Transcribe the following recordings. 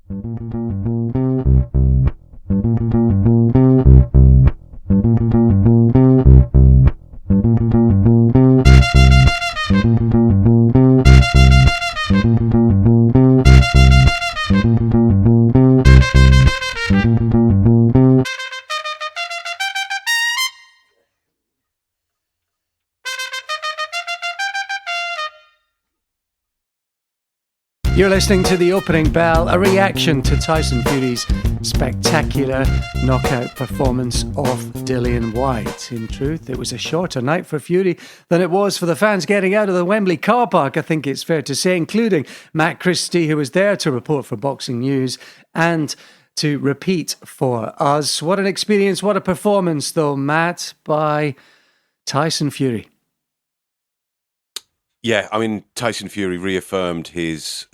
You're listening to The Opening Bell, a reaction to Tyson Fury's spectacular knockout performance of Dillian Whyte. In truth, it was a shorter night for Fury than it was for the fans getting out of the Wembley car park, I think it's fair to say, including Matt Christie, who was there to report for Boxing News and to repeat for us. What an experience, what a performance, though, Matt, by Tyson Fury. Yeah, I mean, Tyson Fury reaffirmed his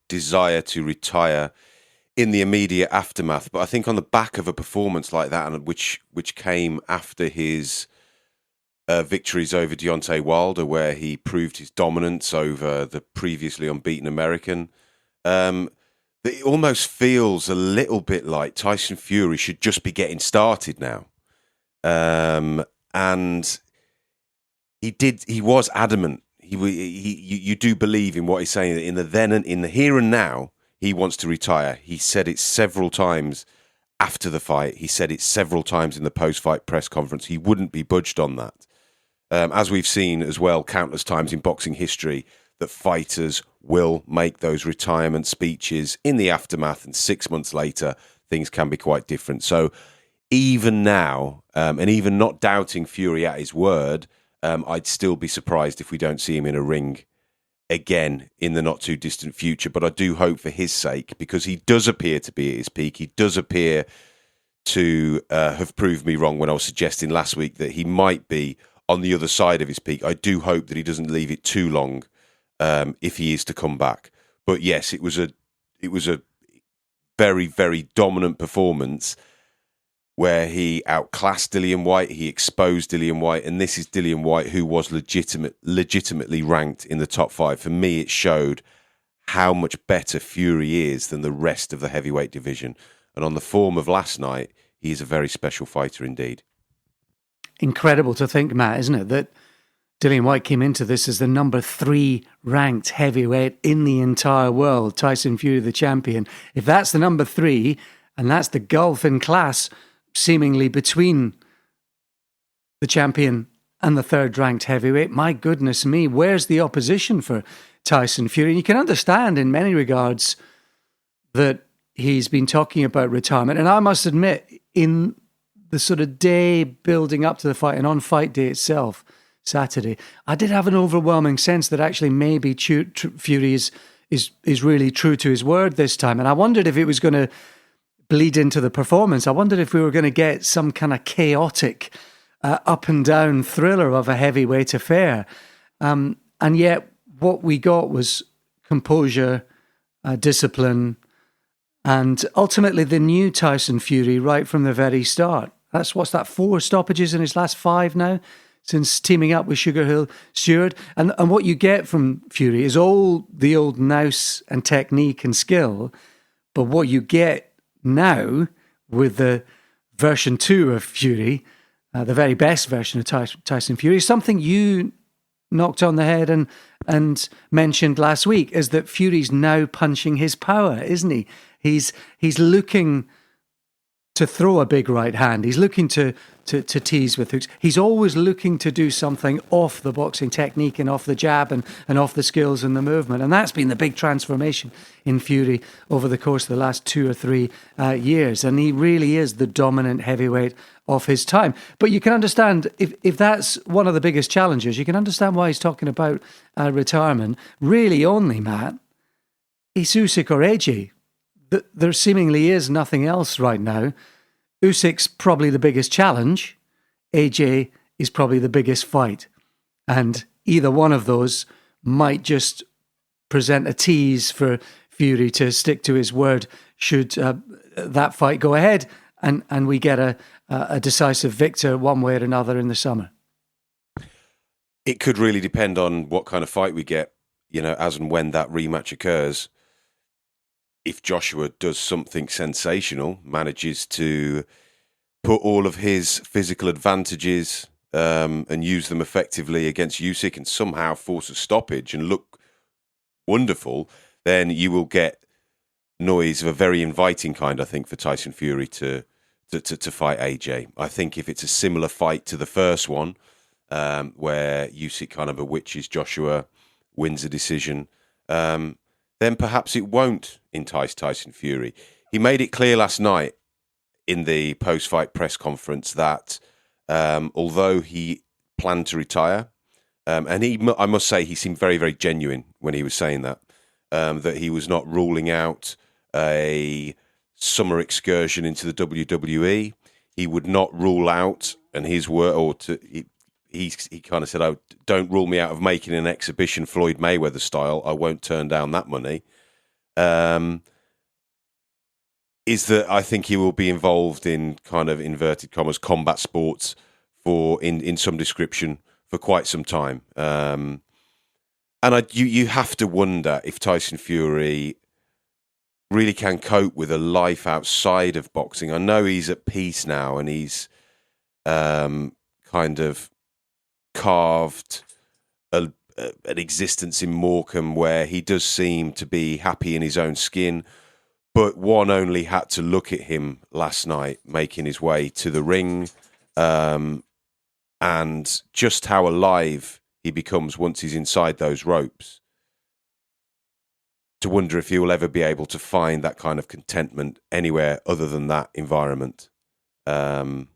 desire to retire in the immediate aftermath. But I think on the back of a performance like that, and which came after his victories over Deontay Wilder, where he proved his dominance over the previously unbeaten American, it almost feels a little bit like Tyson Fury should just be getting started now. And he was adamant. You do believe in what he's saying, that in the then and in the here and now, he wants to retire. He said it several times after the fight. He said it several times in the post-fight press conference. He wouldn't be budged on that. As we've seen as well countless times in boxing history, that fighters will make those retirement speeches in the aftermath, and 6 months later, things can be quite different. So even now, and even not doubting Fury at his word, I'd still be surprised if we don't see him in a ring again in the not too distant future. But I do hope for his sake, because he does appear to be at his peak. He does appear to have proved me wrong when I was suggesting last week that he might be on the other side of his peak. I do hope that he doesn't leave it too long if he is to come back. But yes, it was a very, very dominant performance, where he outclassed Dillian Whyte, he exposed Dillian Whyte, and this is Dillian Whyte, who was legitimately ranked in the top 5. For me, it showed how much better Fury is than the rest of the heavyweight division. And on the form of last night, he is a very special fighter indeed. Incredible to think, Matt, isn't it, that Dillian Whyte came into this as the number 3 ranked heavyweight in the entire world. Tyson Fury, the champion. If that's the number 3, and that's the gulf in class seemingly between the champion and the 3rd ranked heavyweight, my goodness me, where's the opposition for Tyson Fury? And you can understand in many regards that he's been talking about retirement. And I must admit, in the sort of day building up to the fight and on fight day itself, Saturday, I did have an overwhelming sense that actually maybe Fury is really true to his word this time. And I wondered if it was going to bleed into the performance. I wondered if we were going to get some kind of chaotic up and down thriller of a heavyweight affair. And yet what we got was composure, discipline, and ultimately the new Tyson Fury right from the very start. What's that, 4 stoppages in his last 5 now, since teaming up with Sugar Hill Stewart. And what you get from Fury is all the old nous and technique and skill, but what you get now with the version 2 of Fury, the very best version of Tyson Fury, something you knocked on the head and mentioned last week, is that Fury's now punching his power, isn't he? He's looking to throw a big right hand. He's looking to tease with hooks. He's always looking to do something off the boxing technique and off the jab and off the skills and the movement. And that's been the big transformation in Fury over the course of the last 2 or 3 years. And he really is the dominant heavyweight of his time. But you can understand, if that's one of the biggest challenges, you can understand why he's talking about retirement. Really only, Matt, it's Usyk or AJ. There seemingly is nothing else right now. Usyk's probably the biggest challenge. AJ is probably the biggest fight. And either one of those might just present a tease for Fury to stick to his word should that fight go ahead and we get a decisive victor one way or another in the summer. It could really depend on what kind of fight we get, as and when that rematch occurs. if Joshua does something sensational, manages to put all of his physical advantages and use them effectively against Usyk and somehow force a stoppage and look wonderful, then you will get noise of a very inviting kind, I think, for Tyson Fury to fight AJ. I think if it's a similar fight to the first one, where Usyk kind of bewitches Joshua, wins a decision, then perhaps it won't entice Tyson Fury. He made it clear last night in the post-fight press conference that although he planned to retire, and I must say he seemed very, very genuine when he was saying that, that he was not ruling out a summer excursion into the WWE. He would not rule out, and his word, he kind of said, "Oh, don't rule me out of making an exhibition Floyd Mayweather style. I won't turn down that money." Is that I think he will be involved in kind of inverted commas combat sports in some description for quite some time. And you have to wonder if Tyson Fury really can cope with a life outside of boxing. I know he's at peace now, and he's kind of carved an existence in Morecambe where he does seem to be happy in his own skin. But one only had to look at him last night making his way to the ring, and just how alive he becomes once he's inside those ropes, to wonder if he will ever be able to find that kind of contentment anywhere other than that environment. But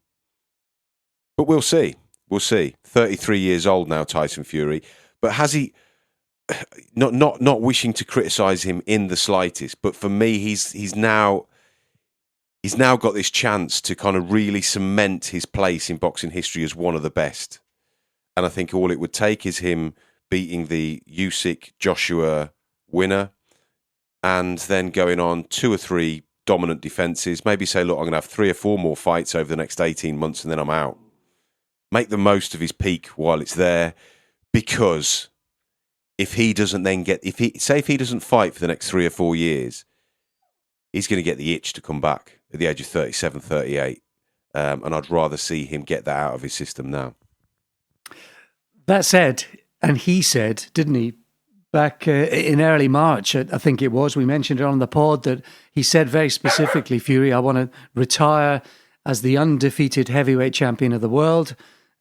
we'll see. We'll see. 33 years old now, Tyson Fury. But has he... Not wishing to criticise him in the slightest, but for me, he's now got this chance to kind of really cement his place in boxing history as one of the best. And I think all it would take is him beating the Usyk Joshua winner, and then going on 2 or 3 dominant defences. Maybe say, look, I'm going to have 3 or 4 more fights over the next 18 months, and then I'm out. Make the most of his peak while it's there, because if he doesn't then if he doesn't fight for the next 3 or 4 years, he's going to get the itch to come back at the age of 37, 38. And I'd rather see him get that out of his system now. That said, and he said, didn't he, back in early March, I think it was, we mentioned it on the pod, that he said very specifically, Fury, I want to retire as the undefeated heavyweight champion of the world.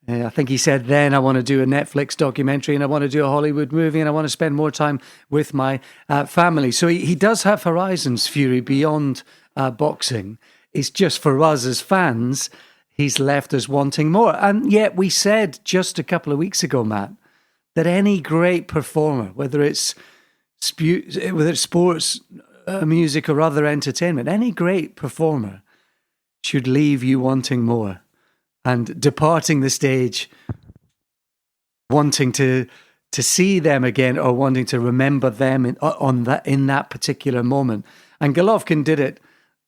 I think he said then, I want to do a Netflix documentary and I want to do a Hollywood movie and I want to spend more time with my family. So he does have horizons, Fury, beyond boxing. It's just for us as fans, he's left us wanting more. And yet we said just a couple of weeks ago, Matt, that any great performer, whether it's sports, music or other entertainment, any great performer should leave you wanting more. And departing the stage, wanting to see them again or wanting to remember them in that particular moment. And Golovkin did it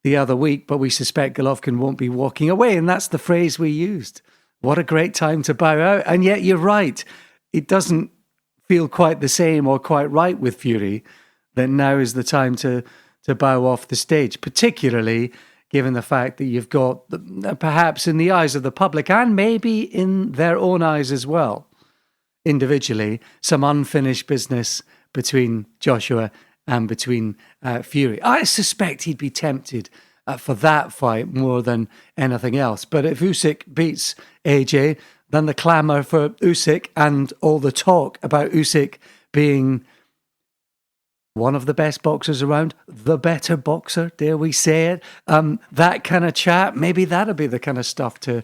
the other week, but we suspect Golovkin won't be walking away. And that's the phrase we used. What a great time to bow out. And yet you're right. It doesn't feel quite the same or quite right with Fury that now is the time to bow off the stage, particularly given the fact that you've got, perhaps in the eyes of the public and maybe in their own eyes as well, individually, some unfinished business between Joshua and between Fury. I suspect he'd be tempted for that fight more than anything else. But if Usyk beats AJ, then the clamour for Usyk and all the talk about Usyk being one of the best boxers around, the better boxer, dare we say it, that kind of chat, maybe that'll be the kind of stuff to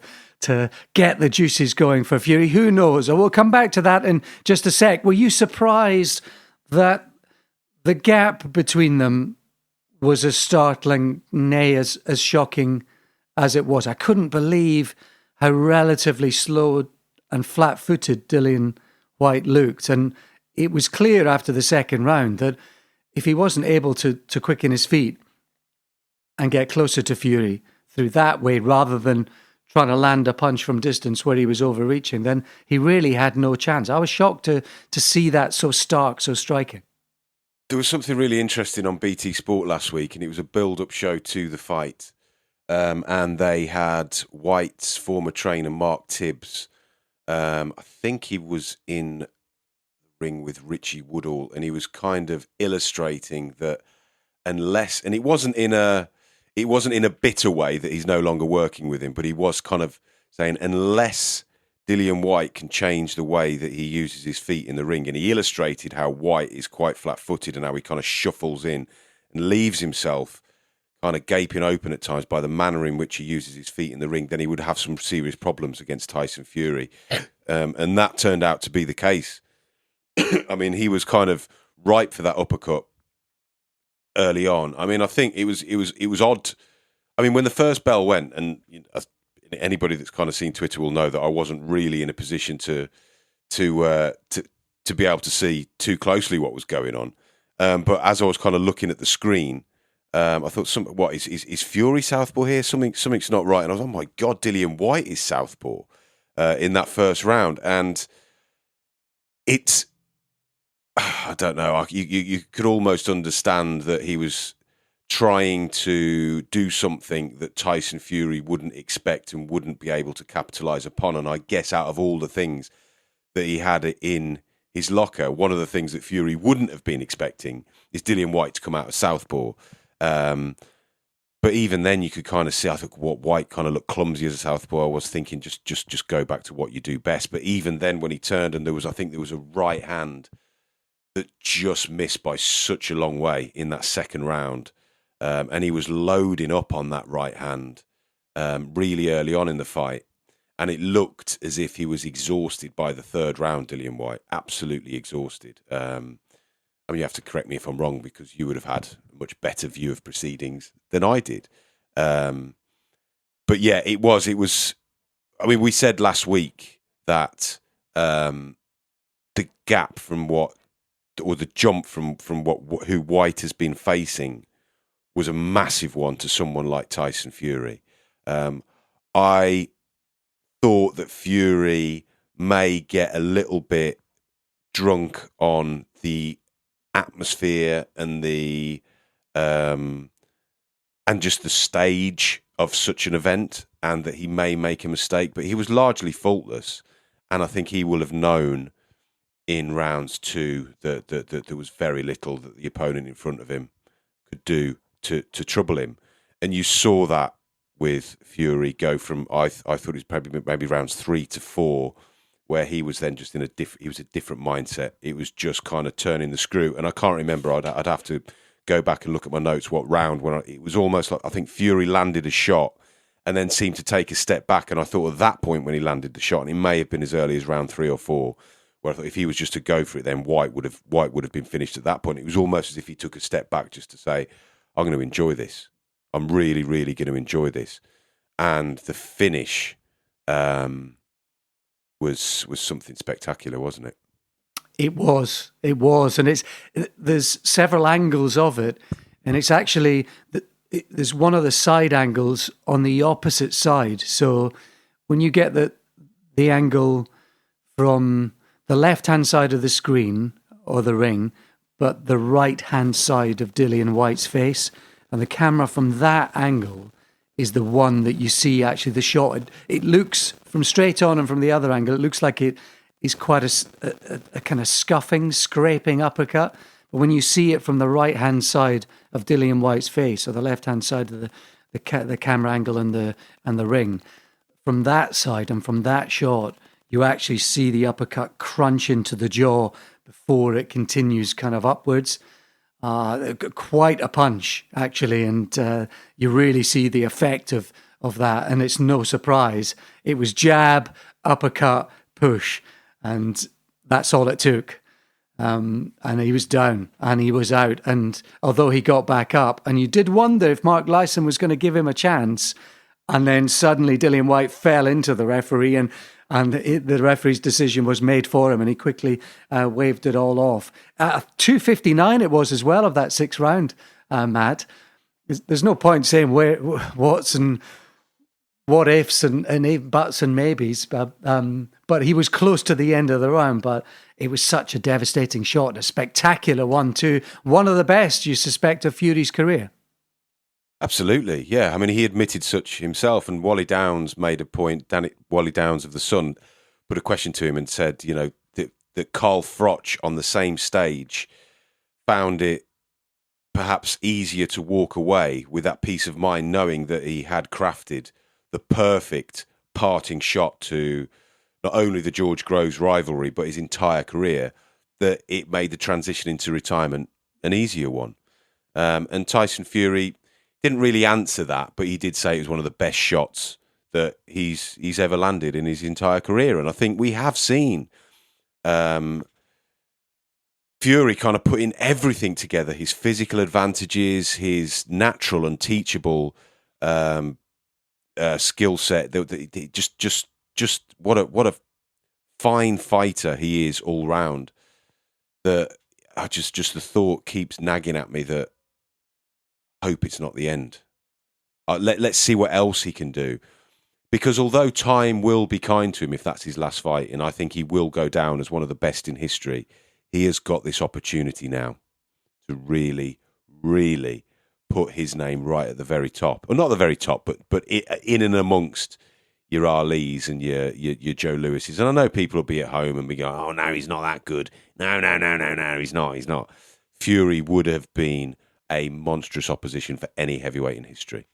get the juices going for Fury. Who knows? We'll come back to that in just a sec. Were you surprised that the gap between them was as startling, nay, as shocking as it was? I couldn't believe how relatively slow and flat-footed Dillian Whyte looked. And it was clear after the second round that if he wasn't able to quicken his feet and get closer to Fury through that way rather than trying to land a punch from distance where he was overreaching, then he really had no chance. I was shocked to see that so stark, so striking. There was something really interesting on BT Sport last week, and it was a build-up show to the fight. And they had Whyte's former trainer, Mark Tibbs. I think he was in the ring with Richie Woodall, and he was kind of illustrating that unless, and it wasn't in a bitter way that he's no longer working with him, but he was kind of saying unless Dillian Whyte can change the way that he uses his feet in the ring, and he illustrated how Whyte is quite flat-footed and how he kind of shuffles in and leaves himself kind of gaping open at times by the manner in which he uses his feet in the ring, then he would have some serious problems against Tyson Fury. And that turned out to be the case. I mean, he was kind of ripe for that uppercut early on. I mean, I think it was odd. I mean, when the first bell went, and anybody that's kind of seen Twitter will know that I wasn't really in a position to be able to see too closely what was going on. But as I was kind of looking at the screen, I thought, what is Fury southpaw here? Something's not right. And I was, oh my God, Dillian Whyte is southpaw in that first round, and it's, I don't know. You could almost understand that he was trying to do something that Tyson Fury wouldn't expect and wouldn't be able to capitalize upon. And I guess out of all the things that he had in his locker, one of the things that Fury wouldn't have been expecting is Dillian Whyte to come out of southpaw. But even then, you could kind of see, I think, what Whyte kind of looked clumsy as a southpaw. I was thinking, just go back to what you do best. But even then, when he turned, and there was a right hand that just missed by such a long way in that second round, and he was loading up on that right hand really early on in the fight, and it looked as if he was exhausted by the third round. Dillian Whyte, absolutely exhausted. I mean, you have to correct me if I'm wrong, because you would have had a much better view of proceedings than I did. But yeah, it was. I mean, we said last week that the gap from the jump from who Whyte has been facing was a massive one to someone like Tyson Fury. I thought that Fury may get a little bit drunk on the atmosphere and the and just the stage of such an event, and that he may make a mistake, but he was largely faultless, and I think he will have known in rounds two that there was very little that the opponent in front of him could do to trouble him. And you saw that with Fury go from, I thought it was probably maybe rounds 3 to 4, where he was then just in a different mindset. It was just kind of turning the screw. And I can't remember, I'd have to go back and look at my notes what round, it was almost like, I think Fury landed a shot and then seemed to take a step back. And I thought at that point when he landed the shot, and it may have been as early as round 3 or 4, where I thought if he was just to go for it, then Whyte would have been finished at that point. It was almost as if he took a step back just to say, I'm going to enjoy this. I'm really, really going to enjoy this. And the finish was something spectacular, wasn't it? It was, and there's several angles of it, and it's actually there's one of the side angles on the opposite side. So when you get the angle from the left-hand side of the screen or the ring, but the right-hand side of Dillian Whyte's face, and the camera from that angle is the one that you see actually the shot. It looks from straight on, and from the other angle, it looks like it is quite a kind of scuffing, scraping uppercut. But when you see it from the right-hand side of Dillian Whyte's face, or the left-hand side of the camera angle and the ring, from that side and from that shot, you actually see the uppercut crunch into the jaw before it continues kind of upwards. Quite a punch, actually, and you really see the effect of that. And it's no surprise. It was jab, uppercut, push, and that's all it took. And he was down, and he was out. And although he got back up, and you did wonder if Mark Lyson was going to give him a chance, and then suddenly Dillian Whyte fell into the referee, and the referee's decision was made for him, and he quickly waved it all off. 2:59 it was as well of that 6th round, Matt. There's no point saying Watson what ifs and buts and maybes. But he was close to the end of the round. But it was such a devastating shot, a spectacular one too. One of the best, you suspect, of Fury's career. Absolutely, yeah. I mean, he admitted such himself, and Wally Downs made a point. Wally Downs of The Sun put a question to him and said, that Carl Froch on the same stage found it perhaps easier to walk away with that peace of mind, knowing that he had crafted the perfect parting shot to not only the George Groves rivalry, but his entire career, that it made the transition into retirement an easier one. And Tyson Fury didn't really answer that, but he did say it was one of the best shots that he's ever landed in his entire career. And I think we have seen Fury kind of putting everything together: his physical advantages, his natural and teachable skill set. Just what a fine fighter he is all round. That I just the thought keeps nagging at me that I hope it's not the end. Let's see what else he can do. Because although time will be kind to him if that's his last fight, and I think he will go down as one of the best in history, he has got this opportunity now to really, really put his name right at the very top. Or not the very top, but in and amongst your Ali's and your Joe Lewis's. And I know people will be at home and be going, oh, no, he's not that good. No, he's not. Fury would have been a monstrous opposition for any heavyweight in history.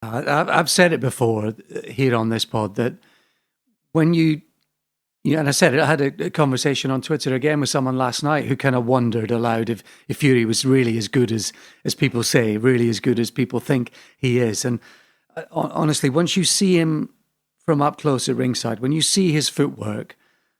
I've said it before here on this pod that when and I said it, I had a conversation on Twitter again with someone last night who kind of wondered aloud if Fury was really as good as people say, really as good as people think he is. And honestly, once you see him from up close at ringside, when you see his footwork,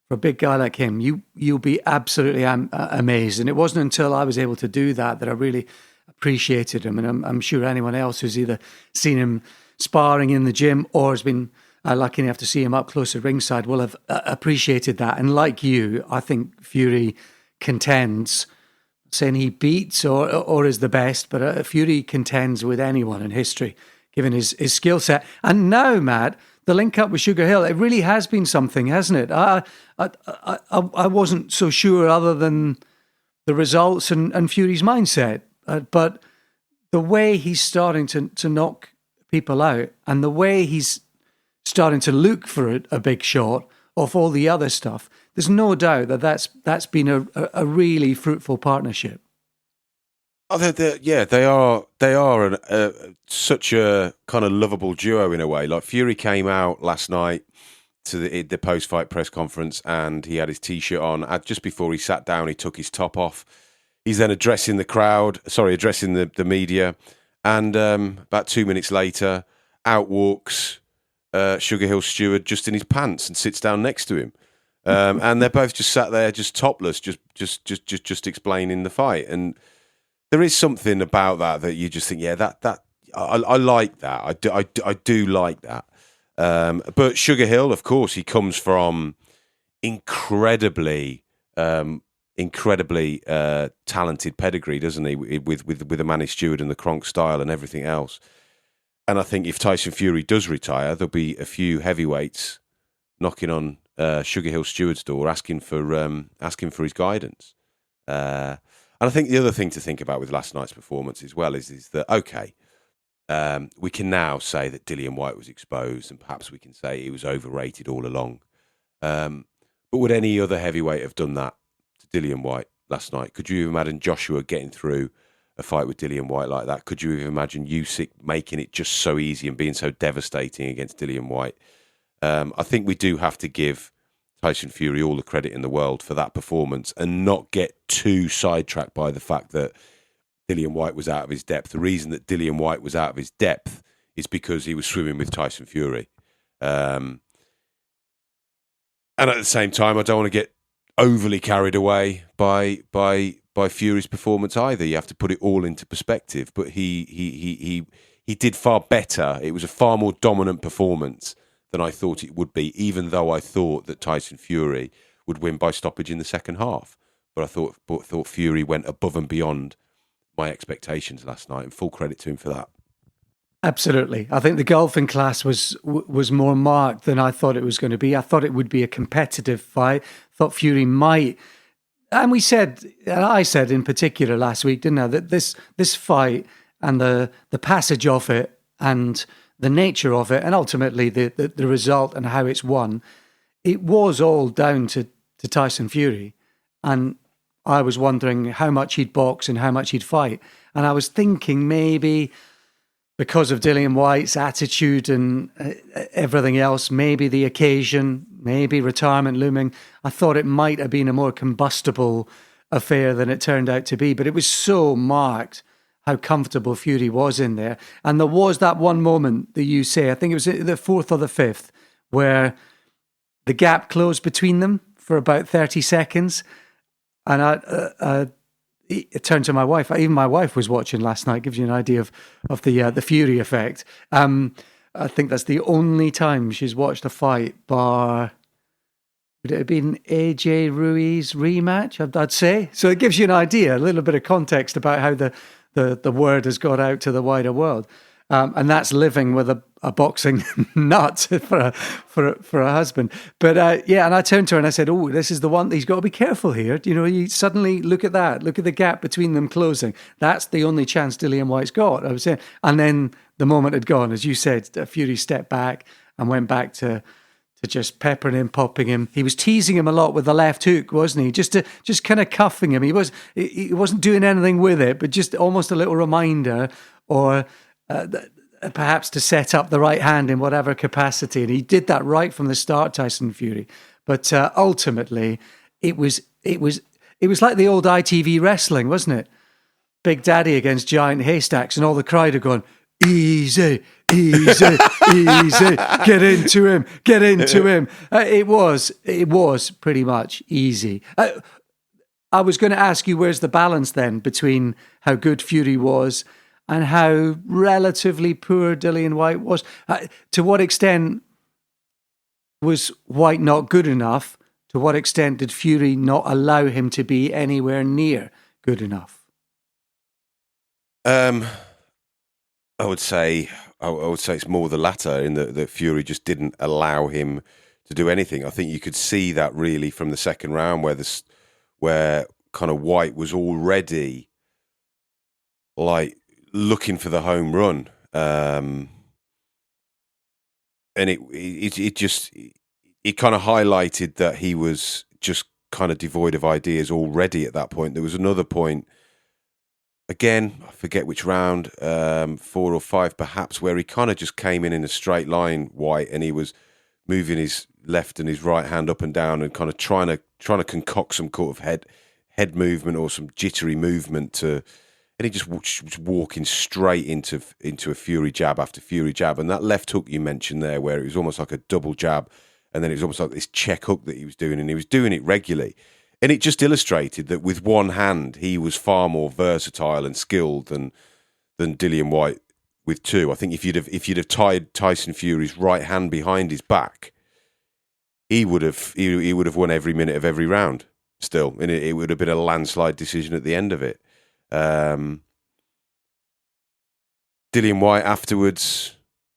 for a big guy like him, you'll be absolutely amazed. And it wasn't until I was able to do that I really appreciated him. And I'm sure anyone else who's either seen him sparring in the gym or has been lucky enough to see him up close at ringside will have appreciated that. And like you, I think Fury contends, saying he beats or is the best, but Fury contends with anyone in history, given his skill set. And now, Matt, the link up with Sugar Hill, it really has been something, hasn't it? I wasn't so sure other than the results and Fury's mindset. But the way he's starting to knock people out and the way he's starting to look for a big shot off all the other stuff, there's no doubt that's been a really fruitful partnership. Oh, they are such a kind of lovable duo in a way. Like Fury came out last night to the post-fight press conference and he had his T-shirt on. Just before he sat down, he took his top off. He's then addressing the media. And about 2 minutes later, out walks Sugar Hill Stewart just in his pants and sits down next to him. And they're both just sat there, just topless, just explaining the fight. And there is something about that you just think, yeah, that I like that. I do like that. But Sugar Hill, of course, he comes from incredibly talented pedigree, doesn't he? With the Manny Stewart and the Kronk style and everything else. And I think if Tyson Fury does retire, there'll be a few heavyweights knocking on Sugar Hill Stewart's door, asking for his guidance. And I think the other thing to think about with last night's performance as well is that, okay, we can now say that Dillian Whyte was exposed and perhaps we can say he was overrated all along. But would any other heavyweight have done that to Dillian Whyte last night? Could you imagine Joshua getting through a fight with Dillian Whyte like that? Could you even imagine Usyk making it just so easy and being so devastating against Dillian Whyte? I think we do have to give Tyson Fury all the credit in the world for that performance and not get too sidetracked by the fact that Dillian Whyte was out of his depth. The reason that Dillian Whyte was out of his depth is because he was swimming with Tyson Fury. And at the same time, I don't want to get overly carried away by Fury's performance either. You have to put it all into perspective. But he did far better. It was a far more dominant performance than I thought it would be, even though I thought that Tyson Fury would win by stoppage in the second half. But I thought Fury went above and beyond my expectations last night, and full credit to him for that. Absolutely. I think the golfing class was more marked than I thought it was going to be. I thought it would be a competitive fight. Thought Fury might, and I said in particular last week, didn't I, that this fight and the passage of it and the nature of it, and ultimately the result and how it's won, it was all down to Tyson Fury. And I was wondering how much he'd box and how much he'd fight. And I was thinking maybe because of Dillian Whyte's attitude and everything else, maybe the occasion, maybe retirement looming, I thought it might have been a more combustible affair than it turned out to be. But it was so marked how comfortable Fury was in there. And there was that one moment that you say, I think it was the fourth or the fifth, where the gap closed between them for about 30 seconds. And I turned to my wife. Even my wife was watching last night. Gives you an idea of the Fury effect. I think that's the only time she's watched a fight, bar, would it have been AJ Ruiz rematch, I'd say. So it gives you an idea, a little bit of context about how the word has got out to the wider world. And that's living with a boxing nut for a husband. But and I turned to her and I said, "Oh, this is the one. He's got to be careful here. You know, you suddenly look at that. Look at the gap between them closing. That's the only chance Dillian Whyte's got." I was saying, and then the moment had gone, as you said. Fury stepped back and went back to just peppering him, popping him. He was teasing him a lot with the left hook, wasn't he? Just kind of cuffing him. He wasn't doing anything with it, but just almost a little reminder or. Perhaps to set up the right hand in whatever capacity. And he did that right from the start, Tyson Fury. But ultimately, it was like the old ITV wrestling, wasn't it? Big Daddy against Giant Haystacks, and all the crowd are going, easy, easy, easy, get into him. It was pretty much easy. I was going to ask you, where's the balance then between how good Fury was and how relatively poor Dillian Whyte was? To what extent was Whyte not good enough? To what extent did Fury not allow him to be anywhere near good enough? I would say it's more the latter, in that Fury just didn't allow him to do anything. I think you could see that really from the second round, where kind of Whyte was already like looking for the home run, and it kind of highlighted that he was just kind of devoid of ideas already at that point. There was another point, again, I forget which round, 4 or 5 perhaps, where he kind of just came in a straight line, Whyte, and he was moving his left and his right hand up and down and kind of trying to concoct some sort of head movement or some jittery movement and he just was walking straight into a Fury jab after Fury jab. And that left hook you mentioned there, where it was almost like a double jab, and then it was almost like this check hook that he was doing, and he was doing it regularly. And it just illustrated that with one hand, he was far more versatile and skilled than Dillian Whyte with two. I think if you'd have tied Tyson Fury's right hand behind his back, he would have won every minute of every round still, and it would have been a landslide decision at the end of it. Dillian Whyte afterwards,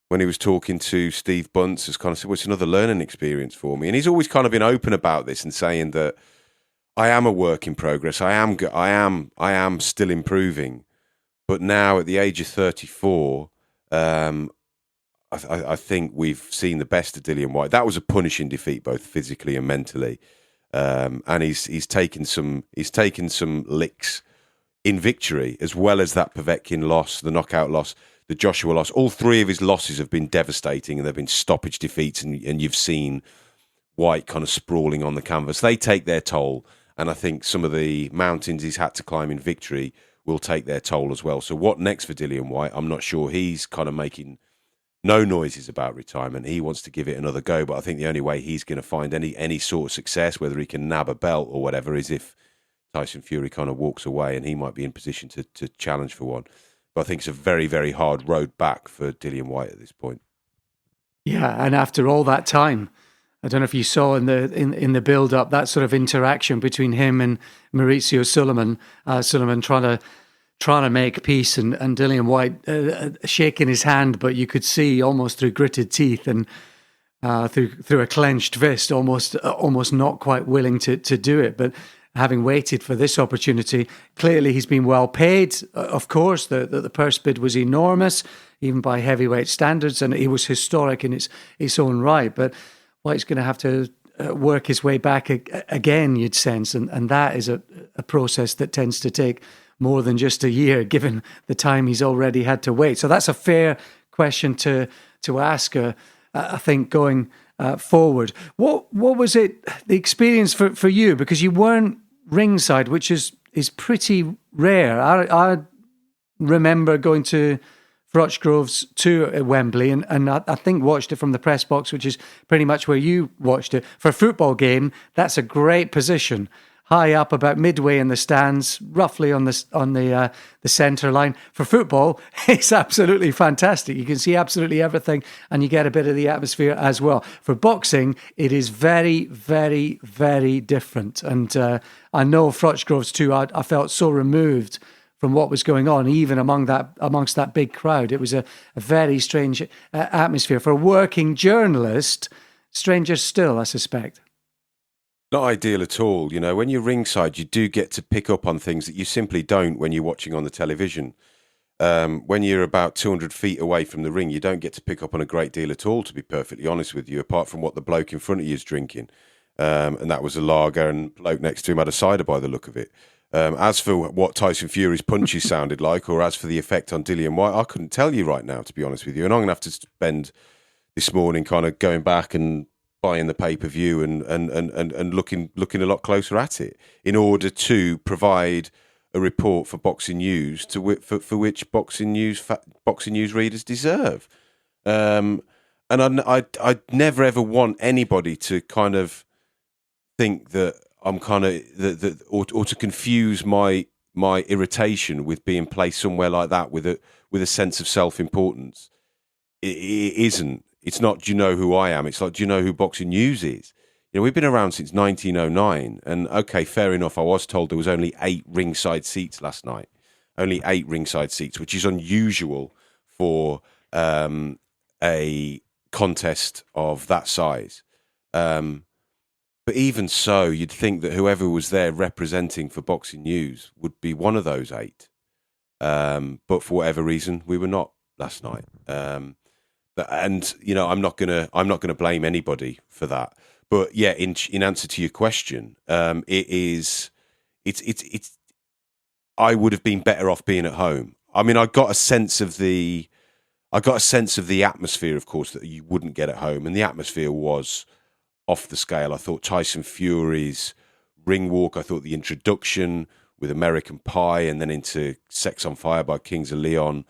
when he was talking to Steve Bunce, has kind of said, "Well, it's another learning experience for me." And he's always kind of been open about this and saying that I am a work in progress. I am still improving, but now at the age of 34, I think we've seen the best of Dillian Whyte. That was a punishing defeat, both physically and mentally, and he's taken some licks in victory, as well as that Povetkin loss, the knockout loss, the Joshua loss. All three of his losses have been devastating, and they've been stoppage defeats, and you've seen Whyte kind of sprawling on the canvas. They take their toll, and I think some of the mountains he's had to climb in victory will take their toll as well. So what next for Dillian Whyte? I'm not sure. He's kind of making no noises about retirement. He wants to give it another go, but I think the only way he's going to find any sort of success, whether he can nab a belt or whatever, is if Tyson Fury kind of walks away, and he might be in position to challenge for one. But I think it's a very, very hard road back for Dillian Whyte at this point. Yeah, and after all that time, I don't know if you saw in the build up that sort of interaction between him and Maurizio Sulaiman. Sulaiman trying trying to make peace, and Dillian Whyte shaking his hand, but you could see almost through gritted teeth and through a clenched fist, almost not quite willing to do it. But having waited for this opportunity, clearly he's been well paid. Of course, the purse bid was enormous, even by heavyweight standards, and it was historic in its own right. But Whyte's going to have to work his way back again, you'd sense, and that is a process that tends to take more than just a year, given the time he's already had to wait. So that's a fair question to ask, I think, going forward. What was it, the experience for you? Because you weren't ringside, which is pretty rare. I remember going to Frotchgrove's tour at Wembley, and I think watched it from the press box, which is pretty much where you watched it. For a football game, that's a great position, high up, about midway in the stands, roughly on the centre line. For football, it's absolutely fantastic. You can see absolutely everything, and you get a bit of the atmosphere as well. For boxing, it is very, very, very different. And I know Frotchgrove's too. I felt so removed from what was going on, even amongst that big crowd. It was a very strange atmosphere. For a working journalist, stranger still, I suspect. Not ideal at all. You know, when you're ringside, you do get to pick up on things that you simply don't when you're watching on the television. When you're about 200 feet away from the ring, you don't get to pick up on a great deal at all, to be perfectly honest with you, apart from what the bloke in front of you is drinking. And that was a lager, and the bloke next to him had a cider by the look of it. As for what Tyson Fury's punches sounded like, or as for the effect on Dillian Whyte, I couldn't tell you right now, to be honest with you. And I'm going to have to spend this morning kind of going back and buying the pay-per-view and looking a lot closer at it in order to provide a report for Boxing News for which Boxing News readers deserve. And I never ever want anybody to kind of think that I'm kind of or to confuse my irritation with being placed somewhere like that with a sense of self-importance. It isn't. It's not, do you know who I am? It's like, do you know who Boxing News is? You know, we've been around since 1909, and okay, fair enough. I was told there was only 8 ringside seats last night. Only 8 ringside seats, which is unusual for a contest of that size. But even so, you'd think that whoever was there representing for Boxing News would be one of those 8. But for whatever reason, we were not last night. And you know, I'm not gonna blame anybody for that. But yeah, in answer to your question, it's. I would have been better off being at home. I mean, I got a sense of the atmosphere, of course, that you wouldn't get at home, and the atmosphere was off the scale. I thought Tyson Fury's ring walk. I thought the introduction with American Pie and then into Sex on Fire by Kings of Leon.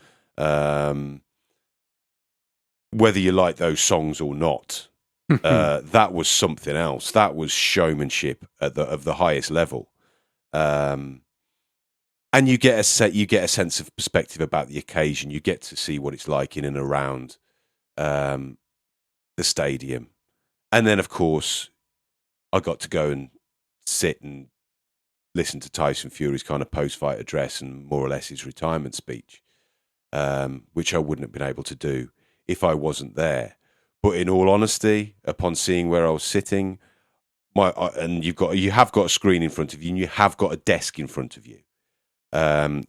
Whether you like those songs or not, that was something else. That was showmanship of the highest level, and you get a sense of perspective about the occasion. You get to see what it's like in and around the stadium, and then of course, I got to go and sit and listen to Tyson Fury's kind of post-fight address and more or less his retirement speech, which I wouldn't have been able to do if I wasn't there. But in all honesty, upon seeing where I was sitting, and you have got a screen in front of you, and you have got a desk in front of you,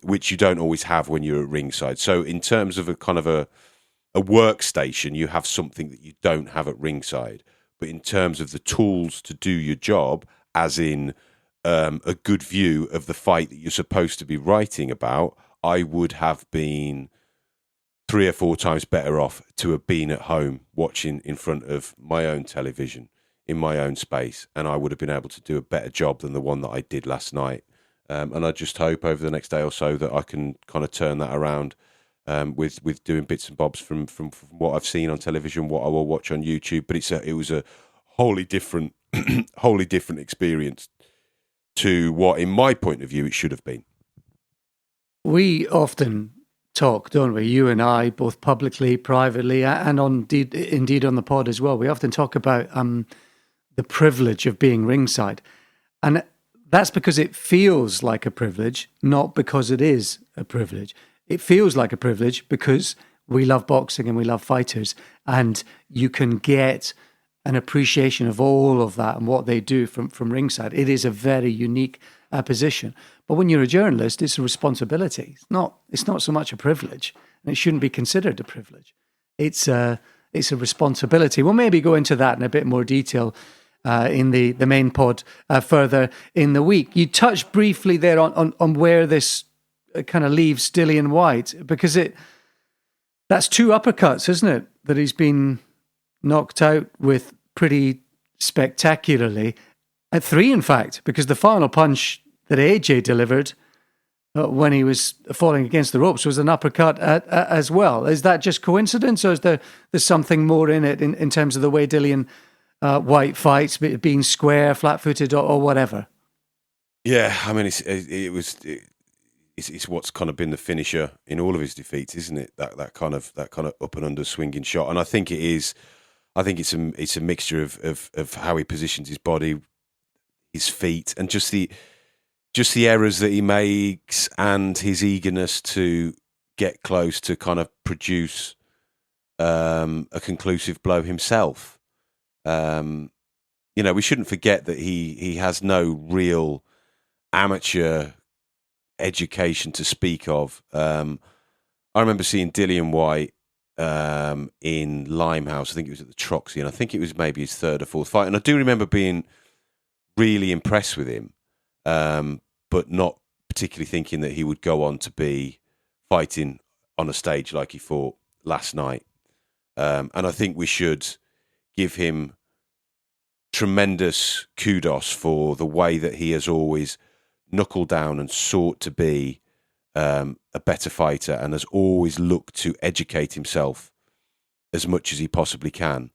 which you don't always have when you're at ringside. So in terms of a kind of a workstation, you have something that you don't have at ringside. But in terms of the tools to do your job, as in a good view of the fight that you're supposed to be writing about, I would have been 3 or 4 times better off to have been at home watching in front of my own television in my own space, and I would have been able to do a better job than the one that I did last night. And I just hope over the next day or so that I can kind of turn that around with doing bits and bobs from what I've seen on television, what I will watch on YouTube. But it was a wholly different experience to what, in my point of view, it should have been. We often talk, don't we? You and I, both publicly, privately, and indeed on the pod as well. We often talk about the privilege of being ringside, and that's because it feels like a privilege, not because it is a privilege. It feels like a privilege because we love boxing and we love fighters, and you can get an appreciation of all of that and what they do from ringside. It is a very unique position. But when you're a journalist, it's a responsibility. It's not so much a privilege, and it shouldn't be considered a privilege. It's a responsibility. We'll maybe go into that in a bit more detail in the main pod further in the week. You touched briefly there on where this kind of leaves Dillian Whyte, because that's 2 uppercuts, isn't it, that he's been knocked out with pretty spectacularly. 3, in fact, because the final punch that AJ delivered when he was falling against the ropes was an uppercut as well. Is that just coincidence, or is there's something more in it in terms of the way Dillian Whyte fights, being square, flat-footed, or whatever? Yeah, I mean, it's what's kind of been the finisher in all of his defeats, isn't it? That kind of up and under swinging shot, and I think it is. I think it's a mixture of how he positions his body, his feet, and just the errors that he makes, and his eagerness to get close to kind of produce a conclusive blow himself. We shouldn't forget that he has no real amateur education to speak of. I remember seeing Dillian Whyte in Limehouse. I think it was at the Troxy, and I think it was maybe his 3rd or 4th fight. And I do remember being really impressed with him, but not particularly thinking that he would go on to be fighting on a stage like he fought last night. And I think we should give him tremendous kudos for the way that he has always knuckled down and sought to be a better fighter, and has always looked to educate himself as much as he possibly can.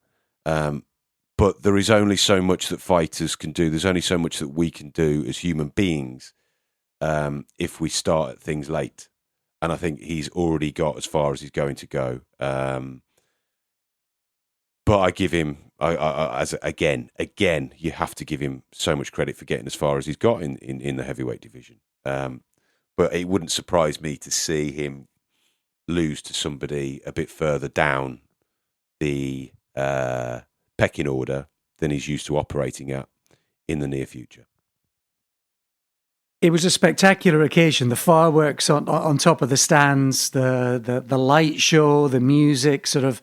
But there is only so much that fighters can do. There's only so much that we can do as human beings if we start at things late. And I think he's already got as far as he's going to go. But I give him, again, you have to give him so much credit for getting as far as he's got in the heavyweight division. But it wouldn't surprise me to see him lose to somebody a bit further down the pecking order than he's used to operating at in the near future. It was a spectacular occasion. The fireworks on top of the stands, the light show, the music sort of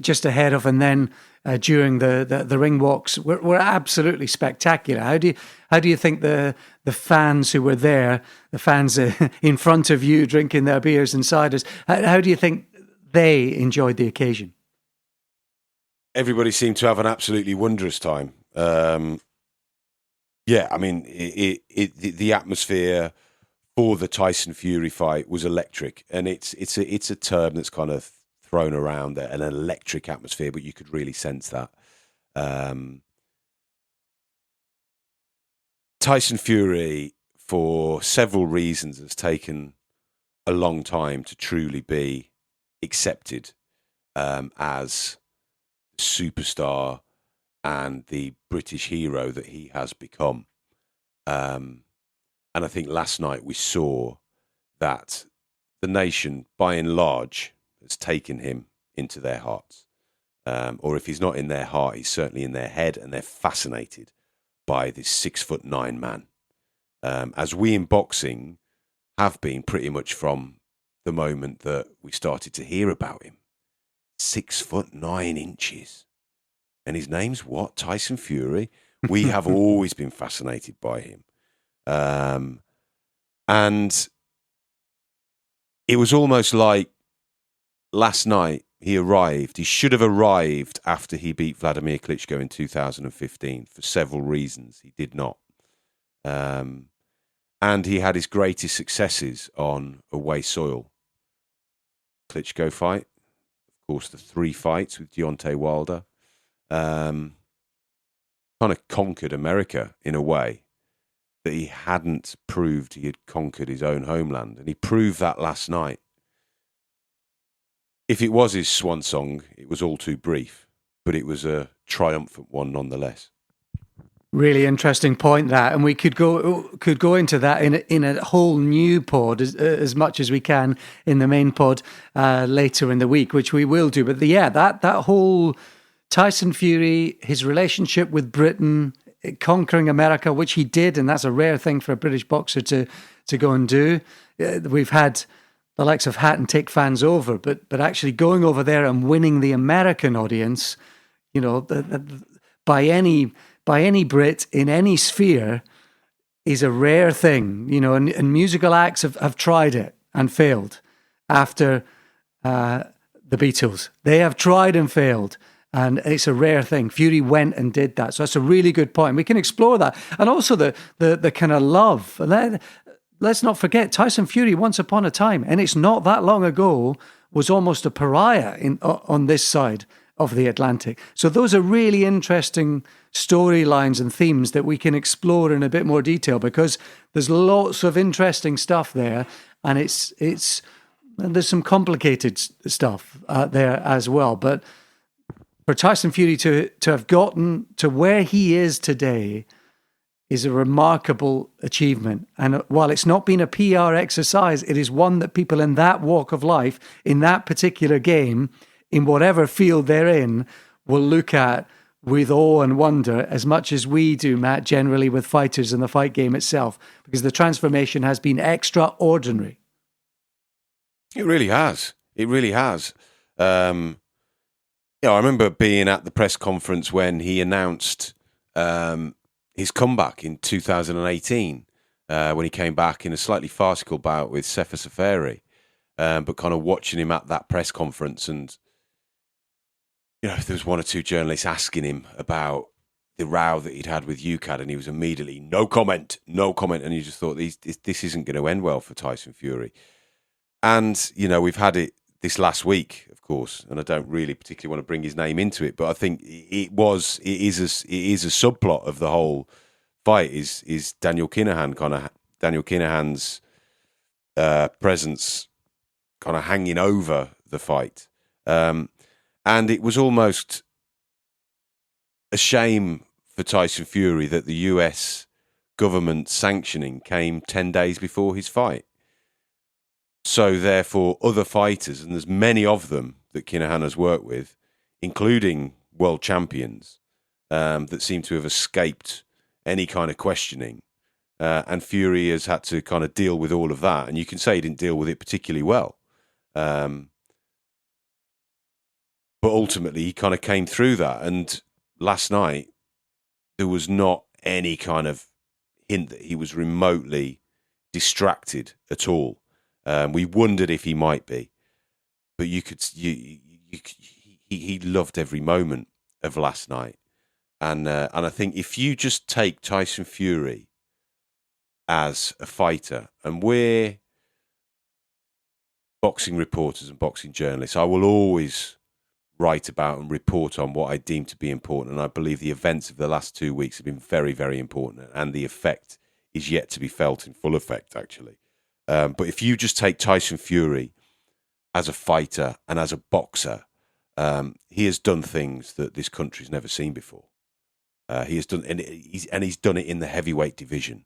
just ahead of, and then during the ring walks were absolutely spectacular. How do you think the fans who were there, the fans in front of you drinking their beers and ciders, how do you think they enjoyed the occasion? Everybody seemed to have an absolutely wondrous time. Yeah, I mean, the atmosphere for the Tyson Fury fight was electric, and it's a term that's kind of thrown around there, an electric atmosphere, but you could really sense that. Tyson Fury, for several reasons, has taken a long time to truly be accepted as the superstar and the British hero that he has become. And I think last night we saw that the nation, by and large, has taken him into their hearts. Or if he's not in their heart, he's certainly in their head, and they're fascinated by this 6'9" man. As we in boxing have been pretty much from the moment that we started to hear about him. 6'9". And his name's what? Tyson Fury. We have always been fascinated by him. And it was almost like last night he arrived. He should have arrived after he beat Vladimir Klitschko in 2015 for several reasons. He did not. And he had his greatest successes on away soil. Klitschko fight, of course, the 3 fights with Deontay Wilder. Kind of conquered America in a way that he hadn't proved he had conquered his own homeland. And he proved that last night. If it was his swan song, it was all too brief, but it was a triumphant one nonetheless. Really interesting point that, and we could go into that in a whole new pod as much as we can in the main pod later in the week, which we will do. But that whole Tyson Fury, his relationship with Britain, conquering America, which he did, and that's a rare thing for a British boxer to go and do. We've had the likes of Hat and Tick fans over, but actually going over there and winning the American audience, you know, by any Brit in any sphere is a rare thing, you know, and musical acts have tried it and failed after the Beatles. They have tried and failed, and it's a rare thing. Fury went and did that. So that's a really good point. We can explore that. And also the kind of love. Let's not forget, Tyson Fury, once upon a time, and it's not that long ago, was almost a pariah on this side of the Atlantic. So those are really interesting storylines and themes that we can explore in a bit more detail, because there's lots of interesting stuff there, and there's some complicated stuff there as well. But for Tyson Fury to have gotten to where he is today is a remarkable achievement. And while it's not been a PR exercise, it is one that people in that walk of life, in that particular game, in whatever field they're in, will look at with awe and wonder as much as we do, Matt, generally with fighters and the fight game itself, because the transformation has been extraordinary. It really has. It really has. I remember being at the press conference when he announced his comeback in 2018, when he came back in a slightly farcical bout with Sefa Safari, but kind of watching him at that press conference, and you know, there was one or two journalists asking him about the row that he'd had with UCAD, and he was immediately, no comment, and you just thought, this isn't going to end well for Tyson Fury. And, you know, we've had it this last week, of course, and I don't really particularly want to bring his name into it, but I think it is a subplot of the whole fight is Daniel Kinahan's presence kind of hanging over the fight. And it was almost a shame for Tyson Fury that the US government sanctioning came 10 days before his fight. So therefore, other fighters, and there's many of them that Kinahan has worked with, including world champions, that seem to have escaped any kind of questioning. And Fury has had to kind of deal with all of that. And you can say he didn't deal with it particularly well. But ultimately, he kind of came through that. And last night, there was not any kind of hint that he was remotely distracted at all. We wondered if he might be, but he loved every moment of last night, and I think if you just take Tyson Fury as a fighter, and we're boxing reporters and boxing journalists, I will always write about and report on what I deem to be important, and I believe the events of the last 2 weeks have been very, very important, and the effect is yet to be felt in full effect, actually. But if you just take Tyson Fury as a fighter and as a boxer, he has done things that this country's never seen before. He has done, and he's done it in the heavyweight division.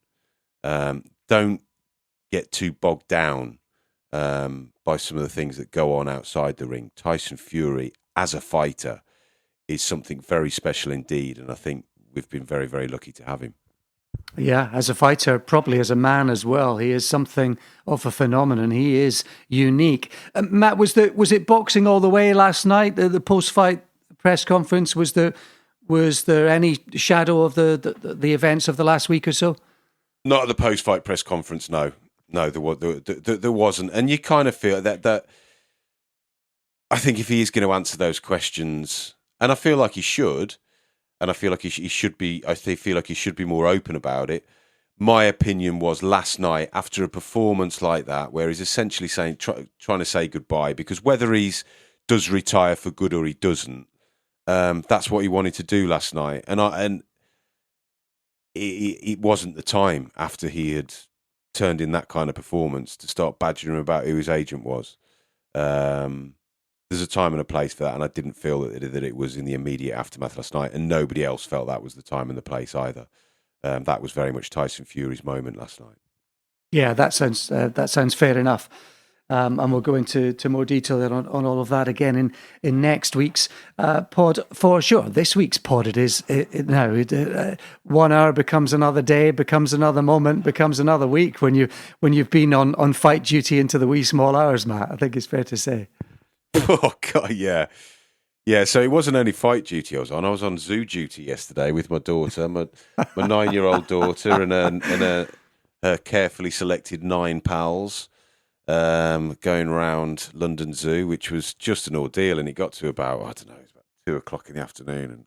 Don't get too bogged down by some of the things that go on outside the ring. Tyson Fury as a fighter is something very special indeed, and I think we've been very, very lucky to have him. Yeah, as a fighter, probably as a man as well. He is something of a phenomenon. He is unique. Matt, was it boxing all the way last night? The post-fight press conference, was there any shadow of the events of the last week or so? Not at the post-fight press conference. No, there wasn't. And you kind of feel that I think if he is going to answer those questions, and I feel like he should. And I feel like he should be. I feel like he should be more open about it. My opinion was last night, after a performance like that, where he's essentially trying to say goodbye, because whether he does retire for good or he doesn't, that's what he wanted to do last night. And it wasn't the time after he had turned in that kind of performance to start badgering him about who his agent was. The there's a time and a place for that, and I didn't feel that it was in the immediate aftermath last night, and nobody else felt that was the time and the place either. That was very much Tyson Fury's moment last night. Yeah, that sounds fair enough. And we'll go into more detail on all of that again in next week's pod for sure. This week's pod it is now. 1 hour becomes another day, becomes another moment, becomes another week when you've been on fight duty into the wee small hours, Matt. I think it's fair to say. Oh God, yeah. Yeah, so it wasn't only fight duty I was on zoo duty yesterday with my daughter, my 9-year-old daughter and her carefully selected 9 pals, going around London Zoo, which was just an ordeal, and it got to about, I don't know, it was about 2 o'clock in the afternoon, and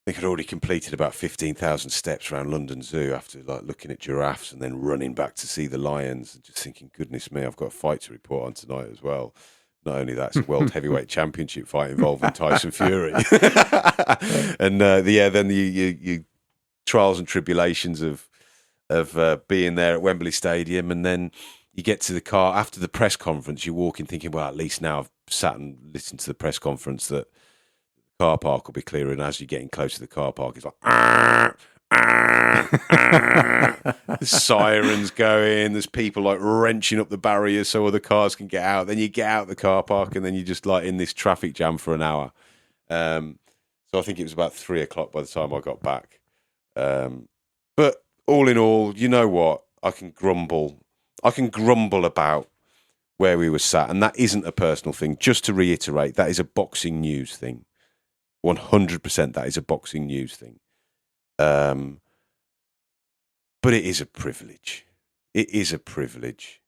I think I'd already completed about 15,000 steps around London Zoo after like looking at giraffes and then running back to see the lions and just thinking, goodness me, I've got a fight to report on tonight as well. Not only that, it's a World Heavyweight Championship fight involving Tyson Fury. And then the trials and tribulations of being there at Wembley Stadium, and then you get to the car after the press conference. You walk in thinking, well, at least now I've sat and listened to the press conference that the car park will be clear. And as you're getting close to the car park, it's like there's sirens going. There's people like wrenching up the barriers so other cars can get out. Then you get out the car park, and then you're just like in this traffic jam for an hour. So I think it was about 3 o'clock by the time I got back. But all in all, you know what? I can grumble about where we were sat, and that isn't a personal thing. Just to reiterate, that is a boxing news thing. 100% that is a boxing news thing. But it is a privilege. It is a privilege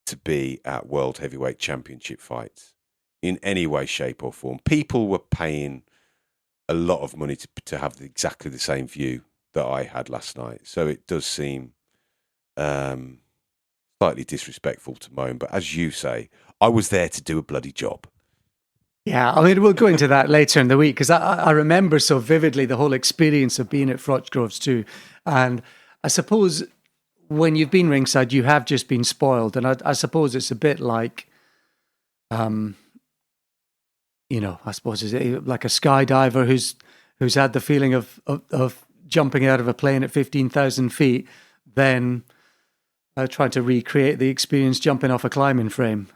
to be at World Heavyweight Championship fights in any way, shape or form. People were paying a lot of money to have exactly the same view that I had last night. So it does seem slightly disrespectful to moan. But as you say, I was there to do a bloody job. Yeah, I mean, we'll go into that later in the week, because I remember so vividly the whole experience of being at Frochgroves too. And I suppose when you've been ringside, you have just been spoiled. And I suppose it's a bit like, I suppose it's like a skydiver who's had the feeling of jumping out of a plane at 15,000 feet, then trying to recreate the experience jumping off a climbing frame.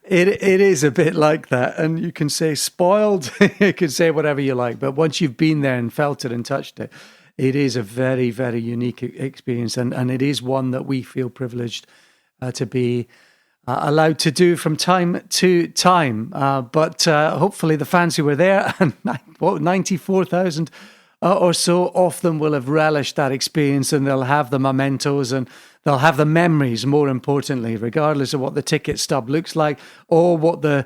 It is a bit like that, and you can say spoiled, you can say whatever you like, but once you've been there and felt it and touched it, it is a very, very unique experience, and it is one that we feel privileged to be allowed to do from time to time. But hopefully the fans who were there, 94,000 or so of them, will have relished that experience, and they'll have the mementos and they'll have the memories, more importantly, regardless of what the ticket stub looks like or what the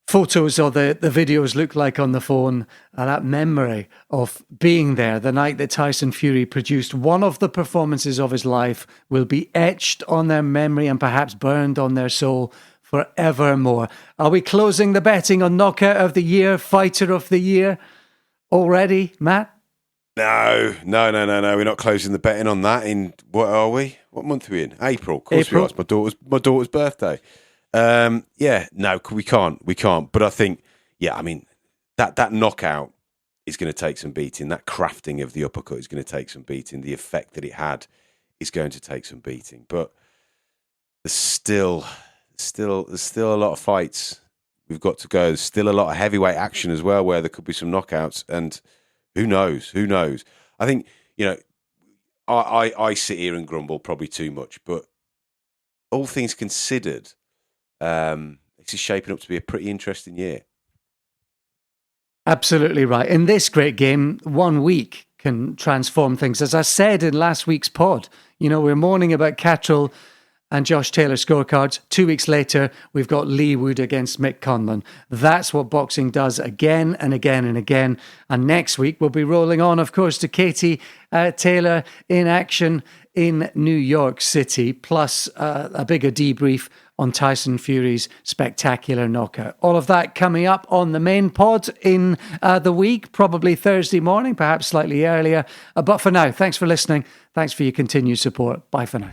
photos or the videos look like on the phone. That memory of being there the night that Tyson Fury produced one of the performances of his life will be etched on their memory and perhaps burned on their soul forevermore. Are we closing the betting on Knockout of the Year, Fighter of the Year already, Matt? No. We're not closing the betting on that. In what are we? What month are we in? April. Of course we are. It's my daughter's birthday. No, we can't. But I think, that knockout is going to take some beating. That crafting of the uppercut is going to take some beating. The effect that it had is going to take some beating. But there's still a lot of fights we've got to go. There's still a lot of heavyweight action as well, where there could be some knockouts, and who knows? I think, I sit here and grumble probably too much, but all things considered, this is shaping up to be a pretty interesting year. Absolutely right. In this great game, 1 week can transform things. As I said in last week's pod, we're mourning about Catterall and Josh Taylor scorecards. 2 weeks later, we've got Lee Wood against Mick Conlon. That's what boxing does again and again and again. And next week, we'll be rolling on, of course, to Katie Taylor in action in New York City, plus a bigger debrief on Tyson Fury's spectacular knockout. All of that coming up on the main pod in the week, probably Thursday morning, perhaps slightly earlier. But for now, thanks for listening. Thanks for your continued support. Bye for now.